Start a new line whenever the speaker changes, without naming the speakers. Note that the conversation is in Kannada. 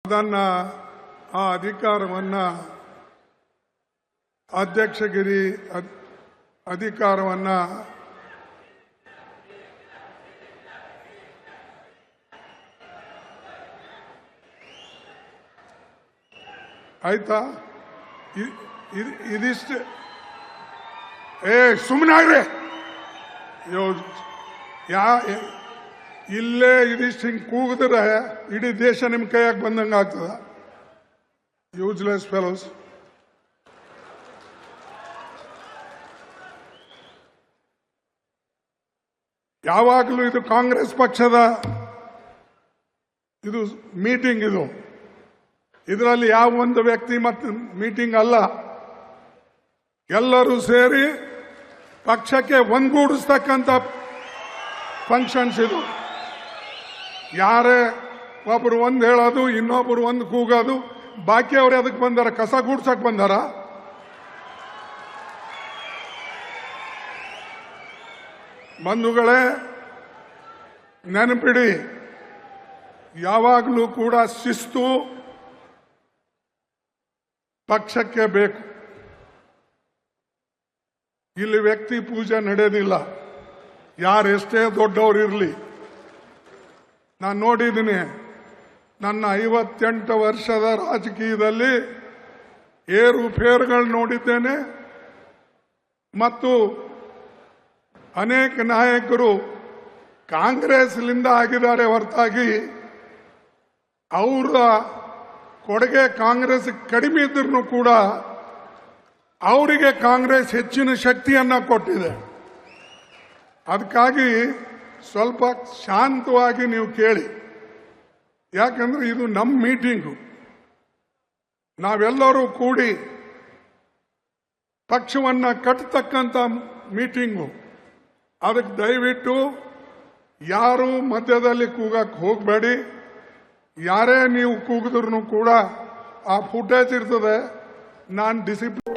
ಅದನ್ನ ಆ ಅಧಿಕಾರವನ್ನ ಅಧ್ಯಕ್ಷಗಿರಿ ಅಧಿಕಾರವನ್ನ ಆಯ್ತಾ? ಇದಿಷ್ಟು ಸುಮ್ಮನಾಗ್ರಿ. ಇಲ್ಲೇ ಇದಿಷ್ಟು ಹಿಂಗೆ ಕೂಗಿದ್ರೆ ಇಡೀ ದೇಶ ನಿಮ್ಮ ಕೈಯಾಗ ಬಂದಂಗೆ ಆಗ್ತದ. Useless fellows. ಯಾವಾಗಲೂ ಇದು ಕಾಂಗ್ರೆಸ್ ಪಕ್ಷದ ಇದು ಮೀಟಿಂಗ್. ಇದರಲ್ಲಿ ಯಾವ ಒಂದು ವ್ಯಕ್ತಿ ಮತ್ತು ಮೀಟಿಂಗ್ ಅಲ್ಲ. ಎಲ್ಲರೂ ಸೇರಿ ಪಕ್ಷಕ್ಕೆ ಒಂದುಗೂಡಿಸ್ತಕ್ಕಂಥ ಫಂಕ್ಷನ್ಸ್ ಇದು. ಯಾರೇ ಒಬ್ರು ಒಂದು ಹೇಳೋದು, ಇನ್ನೊಬ್ರು ಒಂದು ಕೂಗೋದು, ಬಾಕಿ ಅವ್ರು ಅದಕ್ಕೆ ಬಂದಾರ? ಕಸ ಗೂಡ್ಸಕ್ ಬಂದಾರ? ಬಂಧುಗಳೇ, ನೆನಪಿಡಿ, ಯಾವಾಗಲೂ ಕೂಡ ಶಿಸ್ತು ಪಕ್ಷಕ್ಕೆ ಬೇಕು. ಇಲ್ಲಿ ವ್ಯಕ್ತಿ ಪೂಜೆ ನಡೆಯೋದಿಲ್ಲ. ಯಾರೆಷ್ಟೇ ದೊಡ್ಡವರಿರಲಿ. ನಾನು ನೋಡಿದ್ದೀನಿ, ನನ್ನ 58 ವರ್ಷದ ರಾಜಕೀಯದಲ್ಲಿ ಏರುಪೇರುಗಳು ನೋಡಿದ್ದೇನೆ. ಮತ್ತು ಅನೇಕ ನಾಯಕರು ಕಾಂಗ್ರೆಸ್ನಿಂದ ಆಗಿದ್ದಾರೆ ಹೊರತಾಗಿ ಅವರ ಕೊಡುಗೆ ಕಾಂಗ್ರೆಸ್ ಕಡಿಮೆ ಇದ್ರೂ ಕೂಡ ಅವರಿಗೆ ಕಾಂಗ್ರೆಸ್ ಹೆಚ್ಚಿನ ಶಕ್ತಿಯನ್ನ ಕೊಟ್ಟಿದೆ. ಅದಕ್ಕಾಗಿ ಸ್ವಲ್ಪ ಶಾಂತವಾಗಿ ನೀವು ಕೇಳಿ. ಯಾಕಂದ್ರೆ ಇದು ನಮ್ಮ ಮೀಟಿಂಗು. ನಾವೆಲ್ಲರೂ ಕೂಡಿ ಪಕ್ಷವನ್ನ ಕಟ್ಟತಕ್ಕಂಥ ಮೀಟಿಂಗು. ಅದಕ್ಕೆ ದಯವಿಟ್ಟು ಯಾರು ಮಧ್ಯದಲ್ಲಿ ಕೂಗಕ್ಕೆ ಹೋಗಬೇಡಿ. ಯಾರೇ ನೀವು ಕೂಗಿದ್ರು ಕೂಡ ಆ ಫುಟೇಜ್ ಇರ್ತದೆ. ನಾನು ಡಿಸಿಪ್ಲಿನ್